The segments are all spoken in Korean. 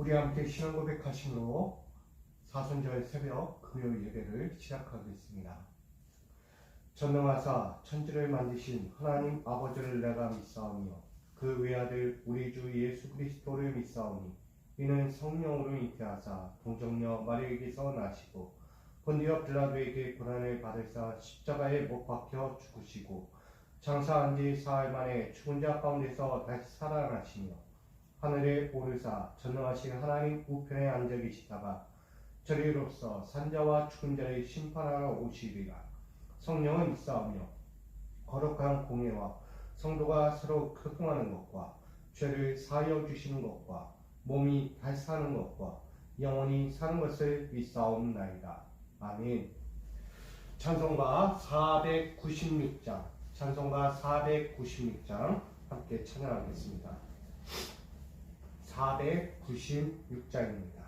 우리 함께 신앙 고백하심으로 사순절 새벽 금요 예배를 시작하겠습니다. 전능하사 천지를 만드신 하나님 아버지를 내가 믿사오며 그 외아들 우리 주 예수 그리스도를 믿사오니 이는 성령으로 잉태하사 동정녀 마리아에게서 나시고 본디오 빌라도에게 고난을 받으사 십자가에 못 박혀 죽으시고 장사한 지 사흘 만에 죽은 자 가운데서 다시 살아나시며 하늘에 오르사 전능하신 하나님 우편에 앉아 계시다가 저리로서 산자와 죽은 자를 심판하러 오시리라. 성령은 믿사오며 거룩한 공예와 성도가 서로 교통하는 것과 죄를 사하여 주시는 것과 몸이 다시 사는 것과 영원히 사는 것을 믿사옵나이다. 아멘. 찬송가 496장 함께 찬양하겠습니다. 496장입니다.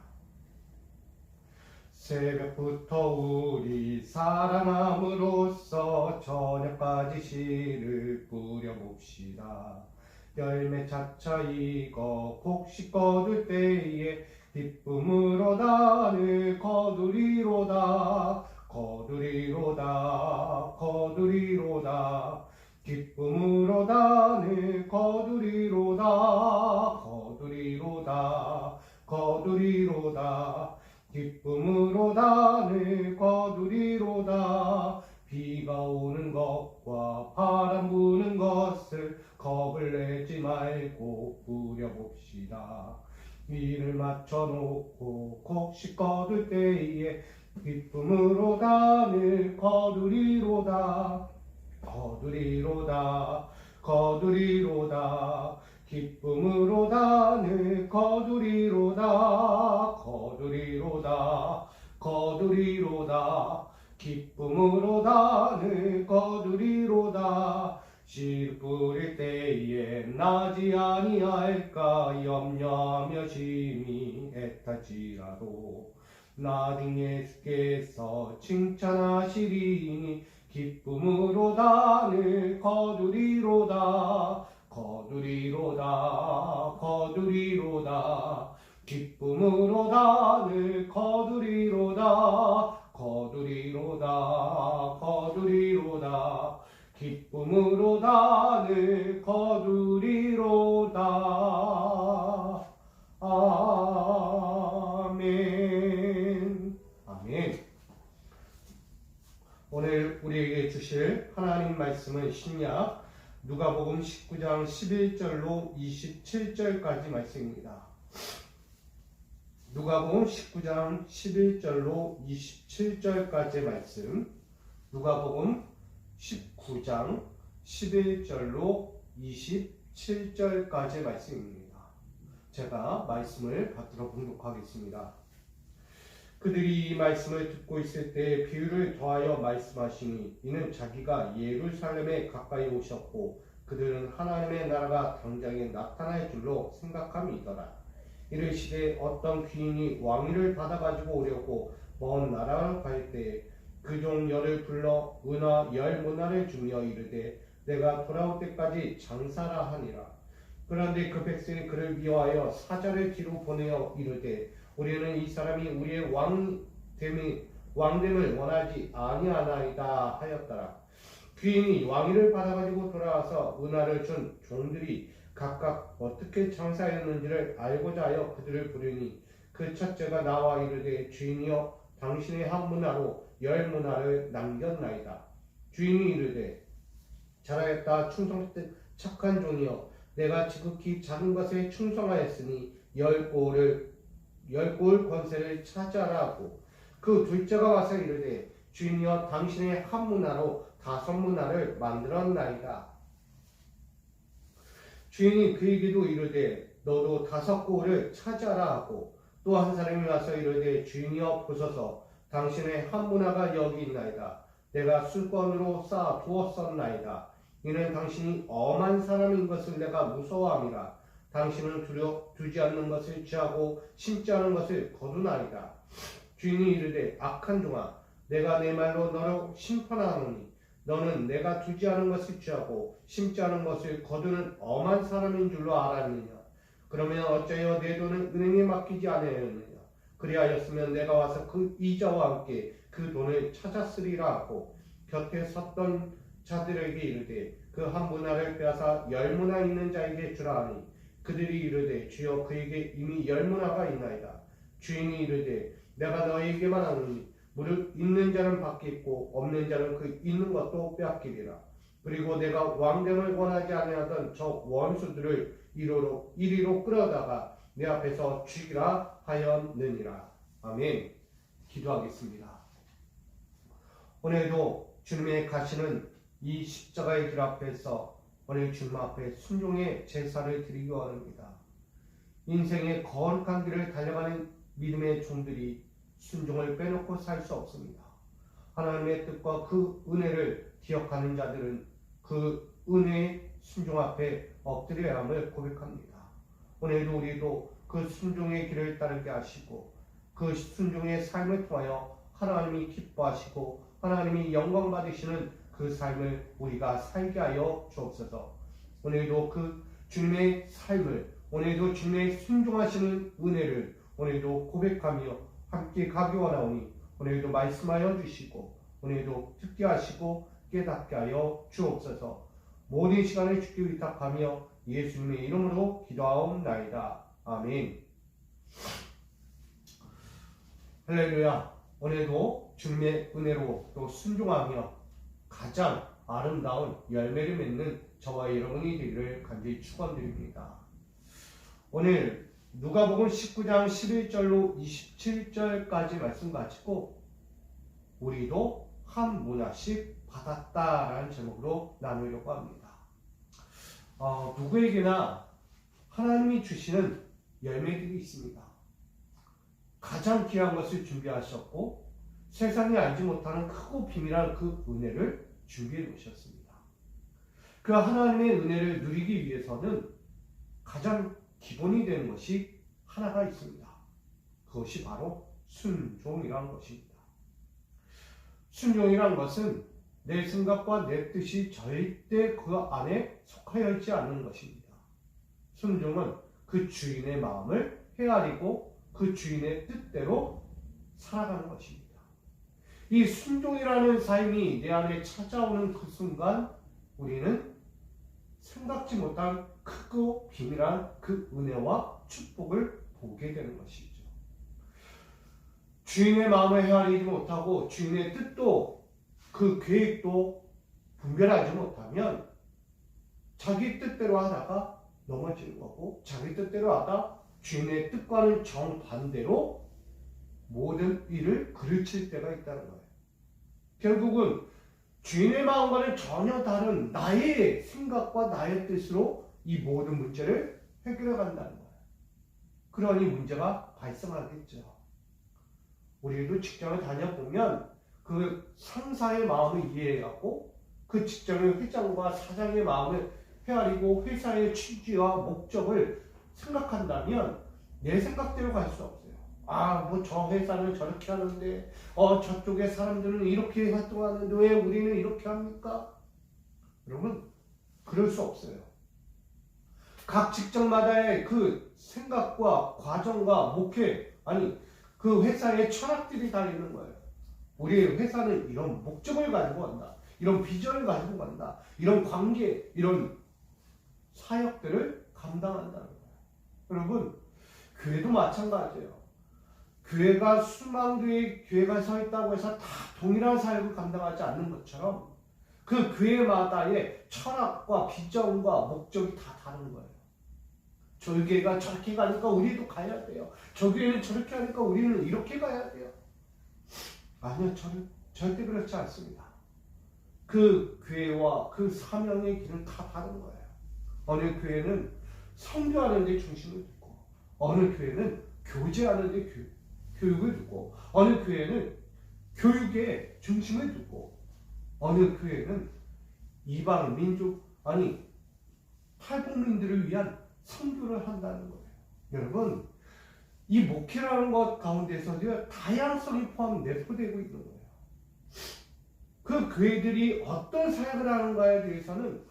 새벽부터 우리 사랑함으로써 저녁까지 씨를 뿌려봅시다. 열매 차차 익어 곡식 거둘 때에 기쁨으로 단을 거두리로다. 기쁨으로 단을 거두리로다. 기쁨으로 단을 거두리로다. 비가 오는 것과 바람 부는 것을 겁을 내지 말고 뿌려봅시다. 위를 맞춰놓고 곡식 거둘 때에 기쁨으로 단을 거두리로다. 기쁨으로 단을 거두리로다. 기쁨으로 단을 거두리로다. 씨 뿌릴 때에 나지 아니할까 염려하며 심히 애탈지라도 나중 예수께서 칭찬하시리니 기쁨으로 단을 거두리로다. 기쁨으로 단을 거두리로다. 기쁨으로 단을 거두리로다. 아멘. 오늘 우리에게 주실 하나님 말씀은 신약 누가복음 19장 11절로 27절까지 말씀입니다. 누가복음 19장 11절로 27절까지 말씀. 누가복음 19장 11절로 27절까지 말씀입니다. 제가 말씀을 받들어 봉독하겠습니다. 그들이 이 말씀을 듣고 있을 때 비유를 더하여 말씀하시니 이는 자기가 예루살렘에 가까이 오셨고 그들은 하나님의 나라가 당장에 나타날 줄로 생각함이더라. 이르시되 어떤 귀인이 왕위를 받아가지고 오려고 먼 나라로 갈 때에 그 종 열을 불러 은화 10문화를 주며 이르되 내가 돌아올 때까지 장사라 하니라. 그런데 그 백성이 그를 미워하여 사자를 뒤로 보내어 이르되 우리는 이 사람이 우리의 왕됨을 원하지 아니하나이다 하였더라. 귀인이 왕위를 받아가지고 돌아와서 은화를 준 종들이 각각 어떻게 장사했는지를 알고자 하여 그들을 부르니 그 첫째가 나와 이르되 주인이여 당신의 한 문화로 10문화를 남겼나이다. 주인이 이르되 잘하였다 충성된 착한 종이여 내가 지극히 작은 것에 충성하였으니 10골 권세를 차지하라 하고 그 둘째가 와서 이르되 주인이여 당신의 한 문화로 5문화를 만들었나이다. 주인이 그에게도 이르되 너도 5골을 차지하라 하고 또 한 사람이 와서 이르되 주인이여 보소서 당신의 한 문화가 여기 있나이다. 내가 술권으로 쌓아 두었었나이다. 이는 당신이 엄한 사람인 것을 내가 무서워함이라. 당신은 두지 않는 것을 취하고 심지 않은 것을 거두나이다. 주인이 이르되 악한 종아 내가 내 말로 너를 심판하노니 너는 내가 두지 않은 것을 취하고 심지 않은 것을 거두는 엄한 사람인 줄로 알았느냐. 그러면 어찌하여 내 돈을 은행에 맡기지 아니하였느냐. 그리하였으면 내가 와서 그 이자와 함께 그 돈을 찾았으리라 하고 곁에 섰던 자들에게 이르되 그 한 문화를 빼앗아 10문화 있는 자에게 주라 하니 그들이 이르되 주여 그에게 이미 10문화가 있나이다. 주인이 이르되 내가 너에게만 하노니 무릇 있는 자는 받겠고 없는 자는 그 있는 것도 빼앗기리라. 그리고 내가 왕됨을 원하지 아니하던 저 원수들을 이리로 끌어다가 내 앞에서 죽이라 하였느니라. 아멘. 기도하겠습니다. 오늘도 주님의 가시는 이 십자가의 길 앞에서 오늘 주님 앞에 순종의 제사를 드리기 원합니다. 인생의 거룩한 길을 달려가는 믿음의 종들이 순종을 빼놓고 살 수 없습니다. 하나님의 뜻과 그 은혜를 기억하는 자들은 그 은혜의 순종 앞에 엎드려야 함을 고백합니다. 오늘도 우리도 그 순종의 길을 따르게 하시고 그 순종의 삶을 통하여 하나님이 기뻐하시고 하나님이 영광 받으시는 그 삶을 우리가 살게 하여 주옵소서. 오늘도 그 주님의 삶을, 오늘도 주님의 순종하시는 은혜를 오늘도 고백하며 함께 가기 원하오니 오늘도 말씀하여 주시고 오늘도 듣게 하시고 깨닫게 하여 주옵소서. 모든 시간을 주께 위탁하며 예수님의 이름으로 기도하옵나이다. 아멘. 할렐루야. 오늘도 주님의 은혜로 또 순종하며 가장 아름다운 열매를 맺는 저와 여러분이 되기를 간절히 축원드립니다. 오늘 누가복음 19장 11절로 27절까지 말씀 가지고 우리도 한 문화씩 받았다라는 제목으로 나누려고 합니다. 누구에게나 하나님이 주시는 열매들이 있습니다. 가장 귀한 것을 준비하셨고 세상이 알지 못하는 크고 비밀한 그 은혜를 준비해 놓으셨습니다. 그 하나님의 은혜를 누리기 위해서는 가장 기본이 되는 것이 하나가 있습니다. 그것이 바로 순종이라는 것입니다. 순종이라는 것은 내 생각과 내 뜻이 절대 그 안에 속하여 있지 않는 것입니다. 순종은 그 주인의 마음을 헤아리고 그 주인의 뜻대로 살아가는 것입니다. 이 순종이라는 삶이 내 안에 찾아오는 그 순간 우리는 생각지 못한 크고 비밀한 그 은혜와 축복을 보게 되는 것이죠. 주인의 마음을 헤아리지 못하고 주인의 뜻도 그 계획도 분별하지 못하면 자기 뜻대로 하다가 넘어지는 거고 자기 뜻대로 하다 주인의 뜻과는 정반대로 모든 일을 그르칠 때가 있다는 거예요. 결국은 주인의 마음과는 전혀 다른 나의 생각과 나의 뜻으로 이 모든 문제를 해결해 간다는 거예요. 그러니 문제가 발생하겠죠. 우리도 직장을 다녀보면 그 상사의 마음을 이해하고 그 직장의 회장과 사장의 마음을 헤아리고 회사의 취지와 목적을 생각한다면 내 생각대로 갈 수 없어요. 뭐 저 회사는 저렇게 하는데 저쪽의 사람들은 이렇게 활동하는데 왜 우리는 이렇게 합니까? 여러분 그럴 수 없어요. 각 직장마다의 그 생각과 과정과 목회 그 회사의 철학들이 다 있는 거예요. 우리의 회사는 이런 목적을 가지고 간다. 이런 비전을 가지고 간다. 이런 관계, 이런 사역들을 감당한다는 거예요. 여러분 교회도 마찬가지예요. 교회가 수만 개의 교회가 서 있다고 해서 다 동일한 사역을 감당하지 않는 것처럼 그 교회마다의 철학과 비전과 목적이 다 다른 거예요. 저 교회가 저렇게 가니까 우리도 가야 돼요. 저 교회는 저렇게 하니까 우리는 이렇게 가야 돼요. 아니요, 절대 그렇지 않습니다. 그 교회와 그 사명의 길은 다 다른 거예요. 어느 교회는 선교하는 데 중심을 두고 어느 교회는 교제하는 데 교육을 두고 어느 교회는 교육에 중심을 두고 어느 교회는 이방 민족 탈북민들을 위한 선교를 한다는 거예요. 여러분 이 목회라는 것 가운데서도 다양성이 내포되고 있는 거예요. 그 교회들이 어떤 사역을 하는가에 대해서는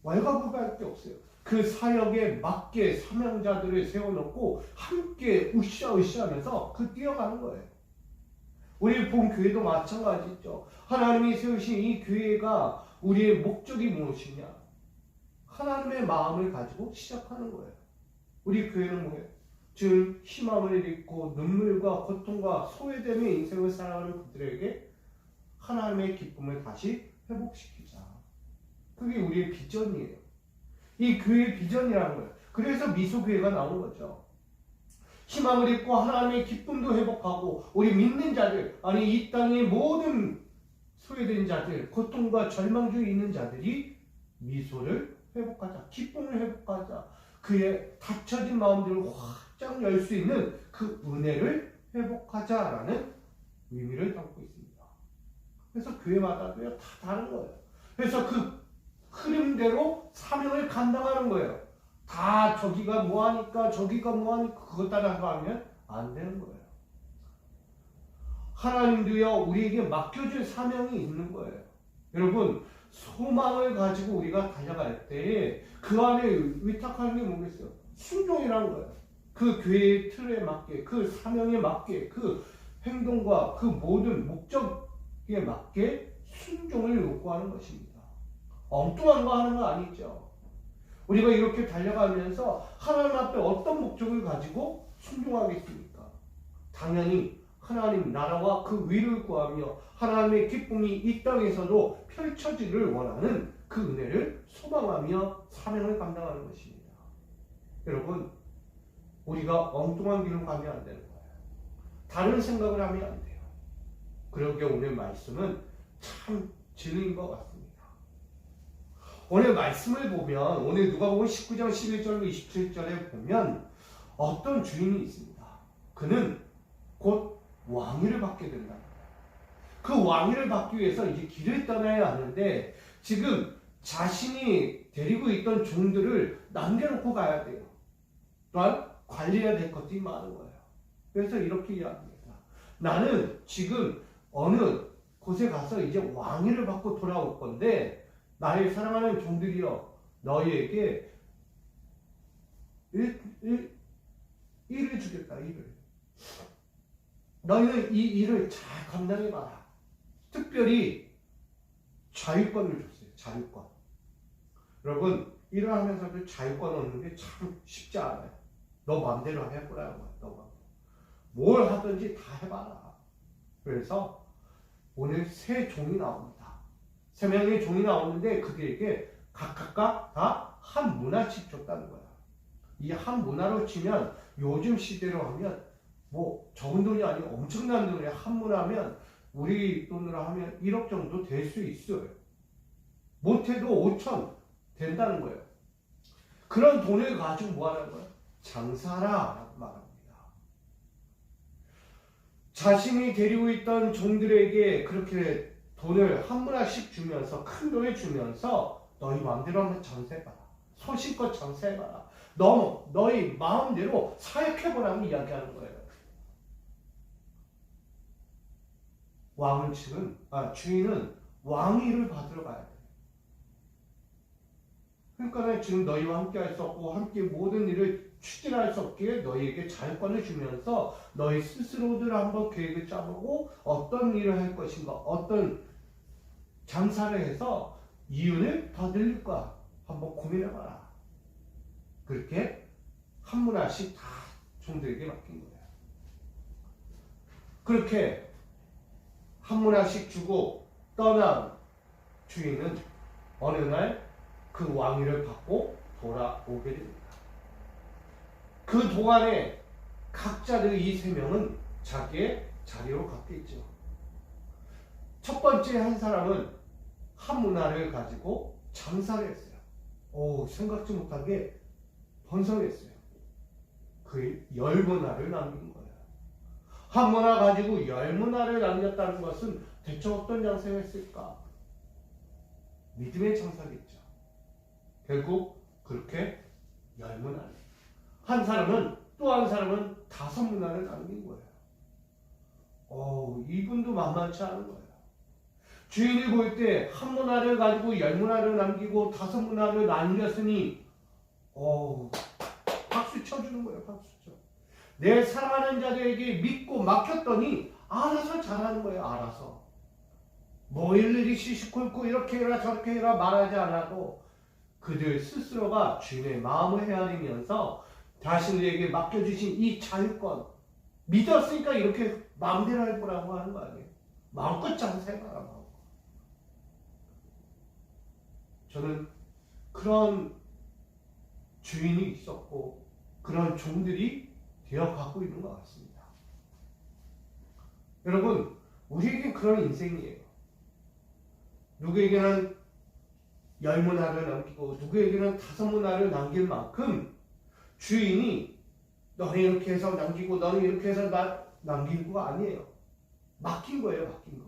왈가불가할 게 없어요. 그 사역에 맞게 사명자들을 세워놓고 함께 으쌰으쌰 하면서 뛰어가는 거예요. 우리 본 교회도 마찬가지죠. 하나님이 세우신 이 교회가 우리의 목적이 무엇이냐? 하나님의 마음을 가지고 시작하는 거예요. 우리 교회는 뭐예요? 즉 희망을 잃고 눈물과 고통과 소외됨의 인생을 살아가는 그들에게 하나님의 기쁨을 다시 회복시키자. 그게 우리의 비전이에요. 이 교회의 비전이라는 거예요. 그래서 미소교회가 나온 거죠. 희망을 잃고 하나님의 기쁨도 회복하고 우리 믿는 자들, 아니 이 땅의 모든 소외된 자들, 고통과 절망 중에 있는 자들이 미소를 회복하자, 기쁨을 회복하자, 그의 닫혀진 마음들을 활짝 열 수 있는 그 은혜를 회복하자라는 의미를 담고 있습니다. 그래서 교회마다도요 다 다른 거예요. 그래서 그 흐름대로 사명을 감당하는 거예요. 다 저기가 뭐하니까 저기가 뭐하니까 그것 따라서 하면 안 되는 거예요. 하나님도요 우리에게 맡겨줄 사명이 있는 거예요. 여러분 소망을 가지고 우리가 달려갈 때 그 안에 위탁하는 게 뭐겠어요? 순종이라는 거예요. 그 교회의 틀에 맞게, 그 사명에 맞게, 그 행동과 그 모든 목적에 맞게 순종을 요구하는 것입니다. 엉뚱한 거 하는 거 아니죠. 우리가 이렇게 달려가면서 하나님 앞에 어떤 목적을 가지고 순종하겠습니까? 당연히 하나님 나라와 그 위를 구하며 하나님의 기쁨이 이 땅에서도 펼쳐지기를 원하는 그 은혜를 소망하며 사명을 감당하는 것입니다. 여러분, 우리가 엉뚱한 길로 가면 안 되는 거예요. 다른 생각을 하면 안 돼요. 그러기에 오늘 말씀은 참 진리인 것 같습니다. 오늘 말씀을 보면 오늘 누가복음 19장 11절로 27절에 보면 어떤 주인이 있습니다. 그는 곧 왕위를 받게 된다. 그 왕위를 받기 위해서 이제 길을 떠나야 하는데 지금 자신이 데리고 있던 종들을 남겨놓고 가야 돼요. 또한 관리해야 될 것들이 많은 거예요. 그래서 이렇게 이야기합니다. 나는 지금 어느 곳에 가서 이제 왕위를 받고 돌아올 건데 나의 사랑하는 종들이여 너희에게 일을 주겠다. 일을. 너희는 이 일을 잘 감당해봐라. 특별히 자유권을 줬어요. 자유권. 여러분 일을 하면서도 자유권 얻는 게 참 쉽지 않아요. 너 마음대로 해보라는 거야. 너가 뭘 하든지 다 해봐라. 그래서 오늘 세 종이 나옵니다. 3명의 종이 나오는데 그들에게 각각 다 한 문화씩 줬다는 거야. 이 한 문화로 치면 요즘 시대로 하면 뭐 적은 돈이 아니고 엄청난 돈이에요. 한 문화면 우리 돈으로 하면 1억 정도 될 수 있어요. 못해도 5천 된다는 거예요. 그런 돈을 가지고 뭐 하는 거예요? 장사하라 말합니다. 자신이 데리고 있던 종들에게 그렇게 돈을 한 문화씩 주면서 큰 돈을 주면서 너희 마음대로 한번 장사해봐라. 소신껏 장사해봐라. 너희 마음대로 사역해보라고 이야기하는 거예요. 주인은 왕위를 받으러 가야 돼. 그러니까 지금 너희와 함께 할 수 없고 함께 모든 일을 추진할 수 없기에 너희에게 자유권을 주면서 너희 스스로들 한번 계획을 짜보고 어떤 일을 할 것인가, 어떤 장사를 해서 이윤을 더 늘릴까 한번 고민해봐라. 그렇게 한 문화씩 다 종들에게 맡긴 거예요. 그렇게 한 문화씩 주고 떠난 주인은 어느 날 그 왕위를 받고 돌아오게 됩니다. 그 동안에 각자들 이 3명은 자기의 자리로 갔겠죠. 첫 번째 한 사람은 한 문화를 가지고 장사를 했어요. 생각지 못하게 번성했어요. 그 10문화를 남긴 거예요. 한 문화 가지고 10문화를 남겼다는 것은 대체 어떤 장사를 했을까? 믿음의 장사겠죠. 결국 그렇게 10문화를. 한 사람은 또 한 사람은 5문화를 남긴 거예요. 이분도 만만치 않은 거예요. 주인이 볼 때 한 문화를 가지고 10문화를 남기고 5문화를 남겼으니 박수 쳐주는 거예요. 박수 쳐. 내 사랑하는 자들에게 믿고 맡겼더니 알아서 잘하는 거예요. 알아서. 뭐 일일이 시시콜콜 이렇게 해라 저렇게 해라 말하지 않아도 그들 스스로가 주님의 마음을 헤아리면서 자신들에게 맡겨주신 이 자유권 믿었으니까 이렇게 마음대로 할 거라고 하는 거 아니에요. 마음껏 장사해봐라. 마음껏. 저는 그런 주인이 있었고 그런 종들이 되어가고 있는 것 같습니다. 여러분, 우리에게 그런 인생이에요. 누구에게는 10문화를 남기고 누구에게는 5문화를 남길 만큼 주인이 너는 이렇게 해서 남기고 너는 이렇게 해서 남긴 거 아니에요. 맡긴 거예요. 맡긴 거.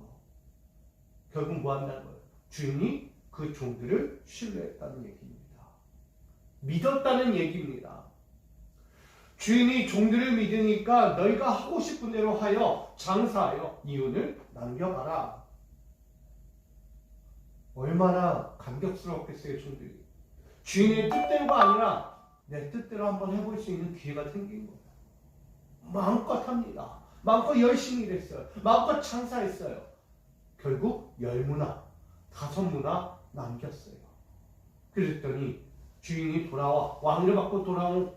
결국 뭐 한다는 거예요? 주인이 그 종들을 신뢰했다는 얘기입니다. 믿었다는 얘기입니다. 주인이 종들을 믿으니까 너희가 하고 싶은 대로 하여 장사하여 이윤을 남겨봐라. 얼마나 감격스럽겠어요. 종들이. 주인의 뜻대로가 아니라 내 뜻대로 한번 해볼 수 있는 기회가 생긴 거예요. 마음껏 합니다. 마음껏 열심히 일했어요. 마음껏 장사했어요. 결국 10문화, 5문화 남겼어요. 그랬더니 주인이 돌아와 왕을 받고 돌아온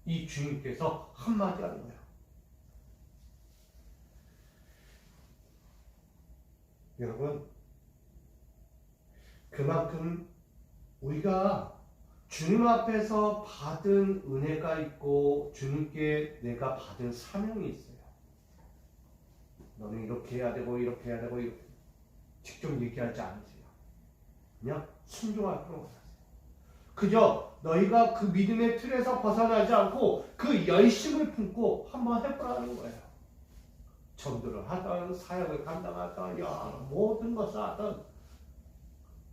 이 주인께서 한마디 하는 거예요. 여러분, 그만큼 우리가 주님 앞에서 받은 은혜가 있고 주님께 내가 받은 사명이 있어요. 너는 이렇게 해야 되고 이렇게 해야 되고 이렇게 직접 얘기하지 않으세요. 그냥 순종할 필요가 없어요. 그저 너희가 그 믿음의 틀에서 벗어나지 않고 그 열심을 품고 한번 해보라는 거예요. 전도를 하든 사역을 감당하든 모든 것을 하든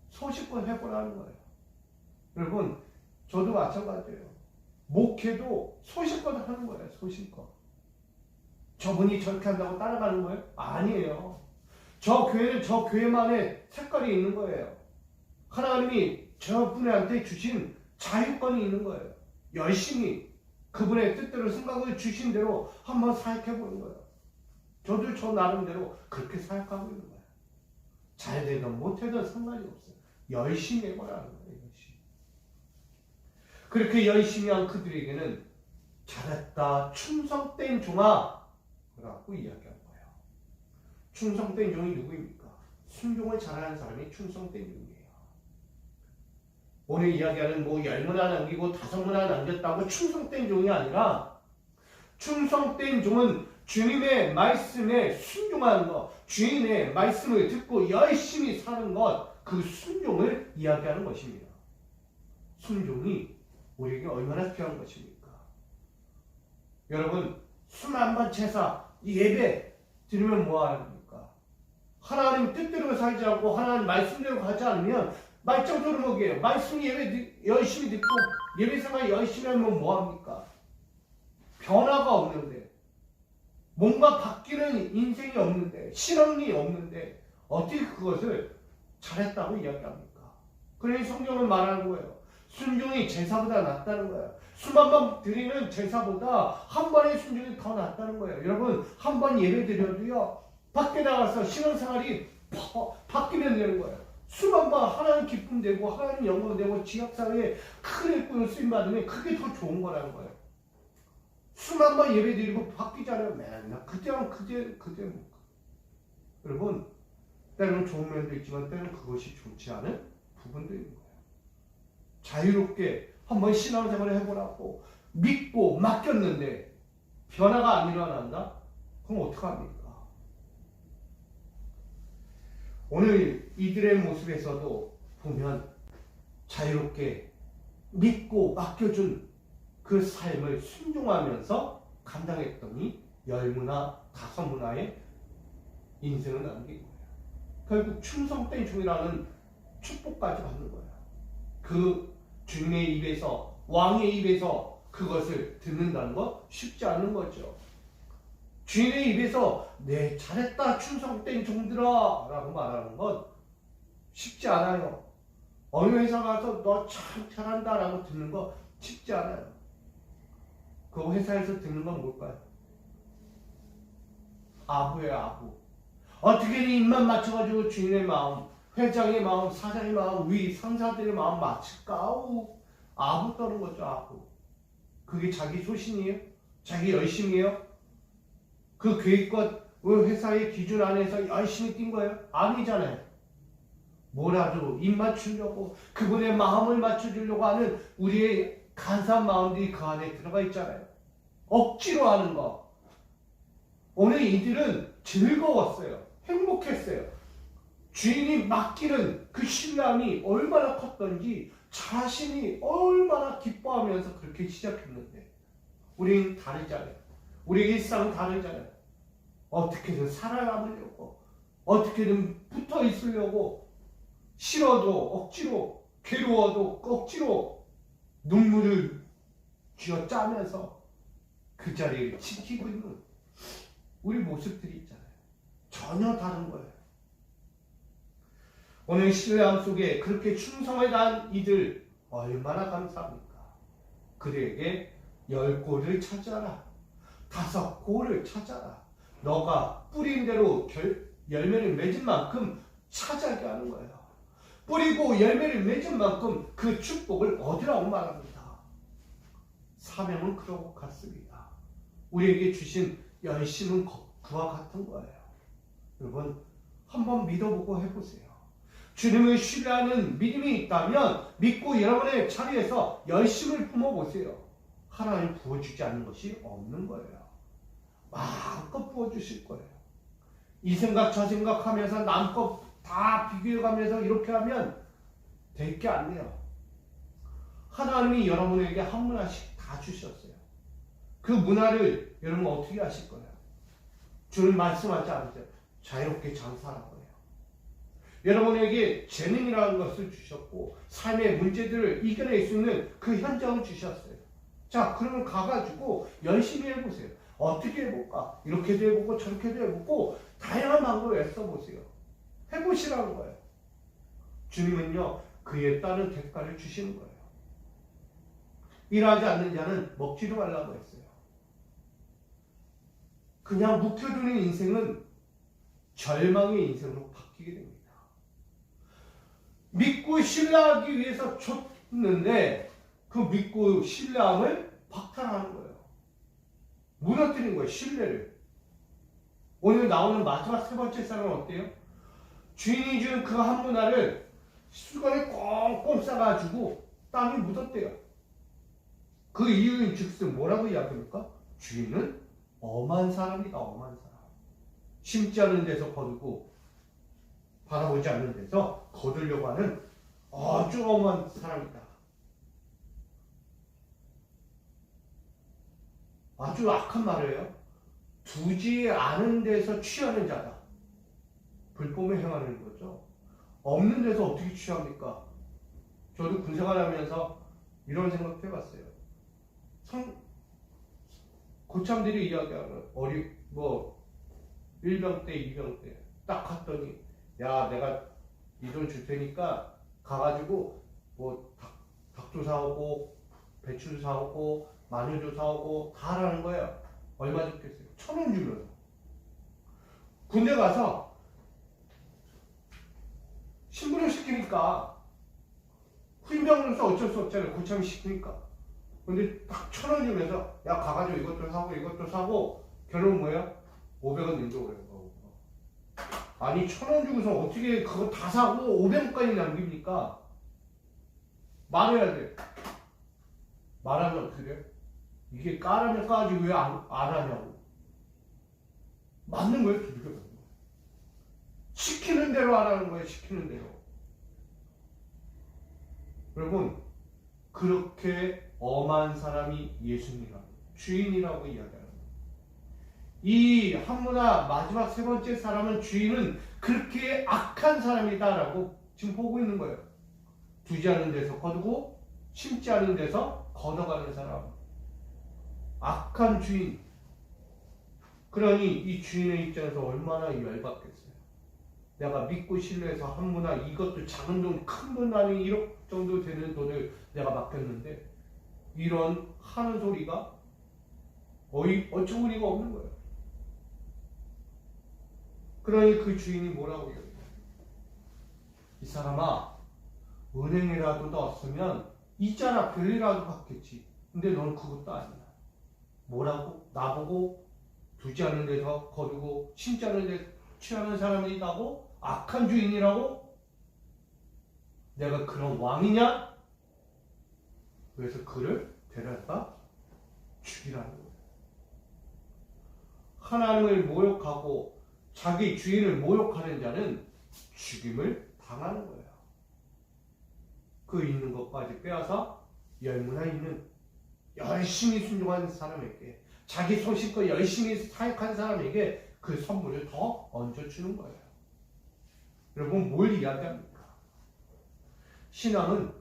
소식껏 해보라는 거예요. 여러분, 저도 마찬가지예요. 목회도 소식껏 하는 거예요. 소식껏. 저분이 저렇게 한다고 따라가는 거예요? 아니에요. 저 교회는 저 교회만의 색깔이 있는 거예요. 하나님이 저분한테 주신 자유권이 있는 거예요. 열심히 그분의 뜻대로 생각을 주신 대로 한번 사역해보는 거예요. 저도 저 나름대로 그렇게 사역하고 있는 거예요. 잘 되든 못되든 상관이 없어요. 열심히 해보라는 거예요. 열심히. 그렇게 열심히 한 그들에게는 잘했다, 충성된 종아 라고 이야기한 거예요. 충성된 종이 누구입니까? 순종을 잘하는 사람이 충성된 종이에요. 오늘 이야기하는 10문화 남기고 5문화 남겼다고 충성된 종이 아니라 충성된 종은 주님의 말씀에 순종하는 것, 주인의 말씀을 듣고 열심히 사는 것, 그 순종을 이야기하는 것입니다. 순종이 우리에게 얼마나 필요한 것입니까? 여러분, 수만 번 제사, 예배 드리면 뭐합니까? 하나님 뜻대로 살지 않고 하나님 말씀대로 가지 않으면 말짱 도루묵이에요. 말씀 예배 열심히 듣고 예배 생활 열심히 하면 뭐합니까? 변화가 없는데, 뭔가 바뀌는 인생이 없는데, 실험이 없는데 어떻게 그것을 잘했다고 이야기합니까? 그러니 성경은 말하는 거예요. 순종이 제사보다 낫다는 거예요. 수만 번 드리는 제사보다 한 번의 순종이 더 낫다는 거예요. 여러분, 한 번 예배 드려도요, 밖에 나가서 신앙생활이 바뀌면 되는 거예요. 수만 번 하나님 기쁨 되고 하나님 영광 되고 지역사회에 큰 일꾼을 쓰임받으면 그게 더 좋은 거라는 거예요. 수만 번 예배 드리고 바뀌잖아요. 맨날 그때랑 그때 여러분, 때로는 좋은 면도 있지만 때로는 그것이 좋지 않은 부분도 있는 거예요. 자유롭게 한번 신앙생활을 해보라고 믿고 맡겼는데 변화가 안 일어난다? 그럼 어떡합니까? 오늘 이들의 모습에서도 보면 자유롭게 믿고 맡겨준 그 삶을 순종하면서 감당했더니 10문화, 5문화의 인생을 남긴 거예요. 결국 충성된 종이라는 축복까지 받는 거예요. 그 주님의 입에서, 왕의 입에서 그것을 듣는다는 것 쉽지 않은 거죠. 주인의 입에서 네, 잘했다 충성된 종들아 라고 말하는 건 쉽지 않아요. 어느 회사 가서 너 참 잘한다 라고 듣는 거 쉽지 않아요. 그 회사에서 듣는 건 뭘까요? 아부예요, 아부. 어떻게든 입만 맞춰가지고 주인의 마음, 회장의 마음, 사장의 마음, 위 상사들의 마음 맞출까? 아부 떠는 거죠, 아부. 그게 자기 소신이에요? 자기 열심이에요? 그 계획과 회사의 기준 안에서 열심히 뛴 거예요? 아니잖아요. 뭐라도 입 맞추려고 그분의 마음을 맞춰주려고 하는 우리의 간사한 마음들이 그 안에 들어가 있잖아요. 억지로 하는 거. 오늘 이들은 즐거웠어요. 행복했어요. 주인이 맡기는 그 신랑이 얼마나 컸던지 자신이 얼마나 기뻐하면서 그렇게 시작했는데 우리는 다르잖아요. 우리의 일상은 다르잖아요. 어떻게든 살아남으려고 어떻게든 붙어 있으려고 싫어도 억지로 괴로워도 억지로 눈물을 쥐어 짜면서 그 자리를 지키고 있는 우리 모습들이 있잖아요. 전혀 다른 거예요. 오늘 신뢰함 속에 그렇게 충성을 다한 이들 얼마나 감사합니까? 그들에게 10골을 찾아라. 5골을 찾아라. 너가 뿌린 대로 열매를 맺은 만큼 차지하게 하는 거예요. 뿌리고 열매를 맺은 만큼 그 축복을 얻으라고 말합니다. 사명은 그러고 같습니다. 우리에게 주신 열심은 그와 같은 거예요. 여러분 한번 믿어보고 해보세요. 주님을 신뢰하는 믿음이 있다면 믿고 여러분의 자리에서 열심을 품어보세요. 하나님 부어주지 않는 것이 없는 거예요. 마음껏 부어주실 거예요. 이 생각 저 생각하면서 남껏 다 비교해가면서 이렇게 하면 될 게 안 돼요. 하나님이 여러분에게 한 문화씩 다 주셨어요. 그 문화를 여러분 어떻게 하실 거예요? 주님 말씀하지 않으세요. 자유롭게 장사하라고 해요. 여러분에게 재능이라는 것을 주셨고 삶의 문제들을 이겨낼 수 있는 그 현장을 주셨어요. 자, 그러면 가가지고 열심히 해보세요. 어떻게 해볼까? 이렇게도 해보고 저렇게도 해보고 다양한 방법을 애써보세요. 해보시라는 거예요. 주님은요 그에 따른 대가를 주시는 거예요. 일하지 않는 자는 먹지도 말라고 했어요. 그냥 묵혀두는 인생은 절망의 인생으로 바뀌게 됩니다. 믿고 신뢰하기 위해서 줬는데 그 믿고 신뢰함을 박탈하는 거예요. 무너뜨린 거예요. 신뢰를. 오늘 나오는 마지막 세 번째 사람은 어때요? 주인이 준 그 한 문화를 수건에 꽁꽁 싸가지고 땅에 묻었대요. 그 이유인 즉슨 뭐라고 이야기합니까? 주인은 엄한 사람이다. 엄한 사람. 심지 않은 데서 거두고 바라보지 않는 데서 거두려고 하는 아주 엄한 사람이다. 아주 악한 말이에요. 두지 않은 데서 취하는 자다. 불법을 행하는 거죠. 없는 데서 어떻게 취합니까? 저도 군생활하면서 이런 생각 해봤어요. 고참들이 이야기하는 일병 때, 이병 때 딱 갔더니 야 내가 이 돈 줄 테니까 가가지고 닭도 사오고 배추도 사오고 마늘도 사오고 다 하라는 거예요. 얼마 줬겠어요? 1,000원 주면서. 군대 가서 신분을 시키니까 후임병으로서 어쩔 수 없잖아요. 고참이 시키니까. 근데 딱 1,000원 주면서 야 가가지고 이것도 사고 이것도 사고 결론은 뭐예요? 500원 낸다고 그래요. 아니 1,000원 주고서 어떻게 그거 다 사고 500원까지 남깁니까? 말해야 돼. 말하면 어떻게 돼요? 이게 까라면 까지 왜 안 하냐고. 맞는 거예요. 두들겨 맞는 거예요. 시키는 대로 하라는 거예요. 시키는 대로. 여러분 그렇게 엄한 사람이 예수님이라고 주인이라고 이야기하는 거예요. 이 한문화 마지막 세 번째 사람은 주인은 그렇게 악한 사람이다라고 지금 보고 있는 거예요. 두지 않은 데서 거두고 심지 않은 데서 걷어가는 사람. 악한 주인. 그러니 이 주인의 입장에서 얼마나 열받겠어요. 내가 믿고 신뢰해서 한문화 이것도 작은 돈 큰 돈 아닌 1억 정도 되는 돈을 내가 맡겼는데 이런 하는 소리가 어처구니가 없는 거예요. 그러니 그 주인이 뭐라고 해요? 이 사람아, 은행이라도 넣었으면 있잖아, 별일이라도 받겠지. 근데 너는 그것도 아니야. 뭐라고? 나보고 두지 않은 데서 거두고 심지 않은 데 취하는 사람이 있다고? 악한 주인이라고? 내가 그런 왕이냐? 그래서 그를 데려다 죽이라는 거예요. 하나님을 모욕하고 자기 주인을 모욕하는 자는 죽임을 당하는 거예요. 그 있는 것까지 빼앗아 열무나 있는 열심히 순종한 사람에게, 자기 소신껏 열심히 사역한 사람에게 그 선물을 더 얹어주는 거예요. 여러분, 뭘 이야기합니까? 신앙은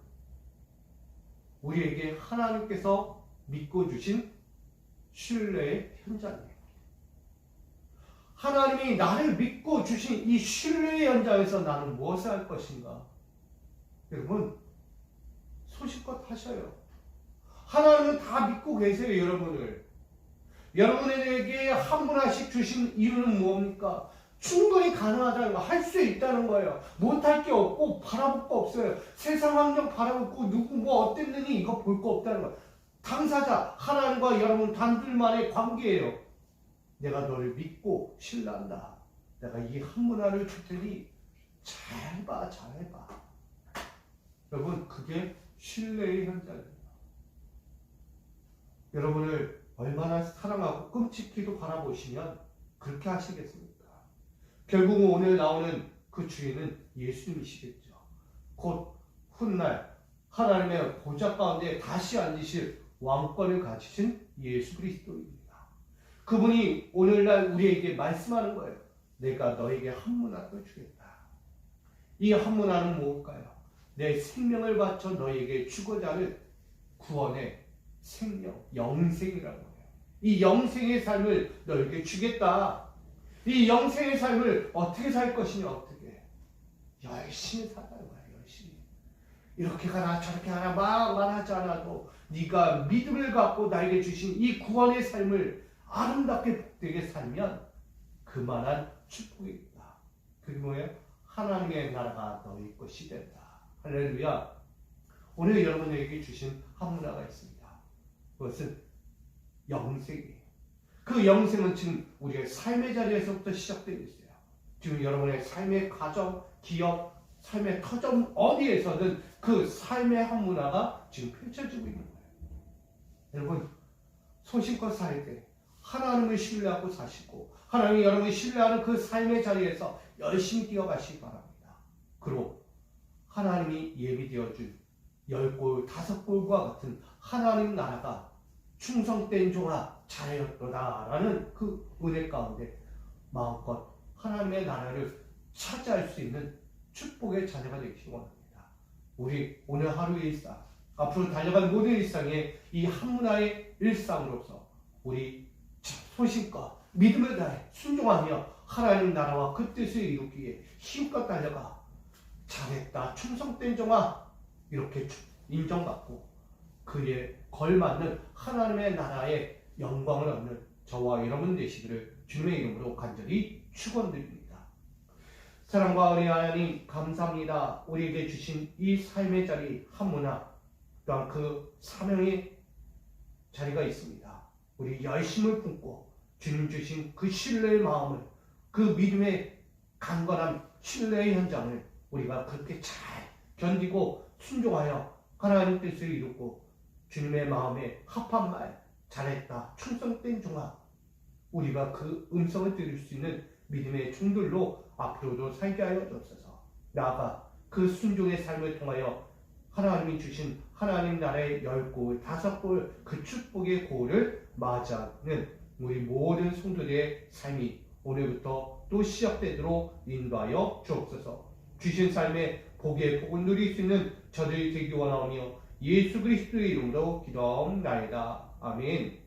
우리에게 하나님께서 믿고 주신 신뢰의 현장이에요. 하나님이 나를 믿고 주신 이 신뢰의 현장에서 나는 무엇을 할 것인가? 여러분, 소식껏 하셔요. 하나님은 다 믿고 계세요, 여러분을. 여러분에게 한 분 하나씩 주신 이유는 뭡니까? 충분히 가능하다는 거, 할 수 있다는 거예요. 못할 게 없고 바라볼 거 없어요. 세상 환경 바라보고 누구 뭐 어땠느니 이거 볼 거 없다는 거예요. 당사자, 하나님과 여러분 단둘만의 관계예요. 내가 너를 믿고 신뢰한다. 내가 이 한 문화를 줄 테니 잘 봐, 잘 해봐. 여러분, 그게 신뢰의 현장이에요. 여러분을 얼마나 사랑하고 끔찍히도 바라보시면 그렇게 하시겠습니까? 결국은 오늘 나오는 그 주인은 예수님이시겠죠. 곧 훗날 하나님의 보좌 가운데 다시 앉으실 왕권을 가지신 예수 그리스도입니다. 그분이 오늘날 우리에게 말씀하는 거예요. 내가 너에게 한 문화를 주겠다. 이 한 문화는 뭘까요? 내 생명을 바쳐 너에게 주고자 하는 구원의 생명, 영생이라는 거예요. 이 영생의 삶을 너에게 주겠다. 이 영생의 삶을 어떻게 살 것이냐, 어떻게? 열심히 살아요, 열심히. 이렇게 가라, 저렇게 가라, 말하지 않아도 네가 믿음을 갖고 나에게 주신 이 구원의 삶을 아름답게 복되게 살면 그만한 축복이 있다. 그게 뭐예요? 하나님의 나라가 너희 것이 된다. 할렐루야. 오늘 여러분에게 주신 한 문화가 있습니다. 그것은 영생이에요. 그 영생은 지금 우리의 삶의 자리에서부터 시작되고 있어요. 지금 여러분의 삶의 가정, 기업, 삶의 터전 어디에서든 그 삶의 한 문화가 지금 펼쳐지고 있는 거예요. 여러분, 소신껏 살 때 하나님을 신뢰하고 사시고 하나님이 여러분이 신뢰하는 그 삶의 자리에서 열심히 뛰어가시기 바랍니다. 그리고 하나님이 예비되어준 10골, 5골과 같은 하나님 나라가 충성된 종아 잘하였도다라는 그 은혜 가운데 마음껏 하나님의 나라를 차지할 수 있는 축복의 자녀가 되시기 원합니다. 우리 오늘 하루의 일상, 앞으로 달려갈 모든 일상에 이 한 문화의 일상으로서 우리 소신과 믿음을 다해 순종하며 하나님 나라와 그 뜻을 이루기에 힘껏 달려가 잘했다, 충성된 종아 이렇게 인정받고 그에 걸맞는 하나님의 나라의 영광을 얻는 저와 여러분 되시기를 주님의 이름으로 간절히 축원드립니다. 사랑과 은혜 하나님 감사합니다. 우리에게 주신 이 삶의 자리 한 문화, 또한 그 사명의 자리가 있습니다. 우리 열심을 품고 주님 주신 그 신뢰의 마음을, 그 믿음의 강건한 신뢰의 현장을 우리가 그렇게 잘 견디고 순종하여 하나님 뜻을 이루고 주님의 마음에 합한 말, 잘했다, 충성된 종아, 우리가 그 음성을 들을 수 있는 믿음의 종들로 앞으로도 살게 하여 주옵소서. 나아가 그 순종의 삶을 통하여 하나님이 주신 하나님 나라의 10골, 5골 그 축복의 고를 맞이하는 우리 모든 성도들의 삶이 오늘부터 또 시작되도록 인도하여 주옵소서. 주신 삶에 복의 복을 누릴 수 있는 저들이 되기 원하오며 예수 그리스도의 이름으로 기도하옵나이다. 아멘.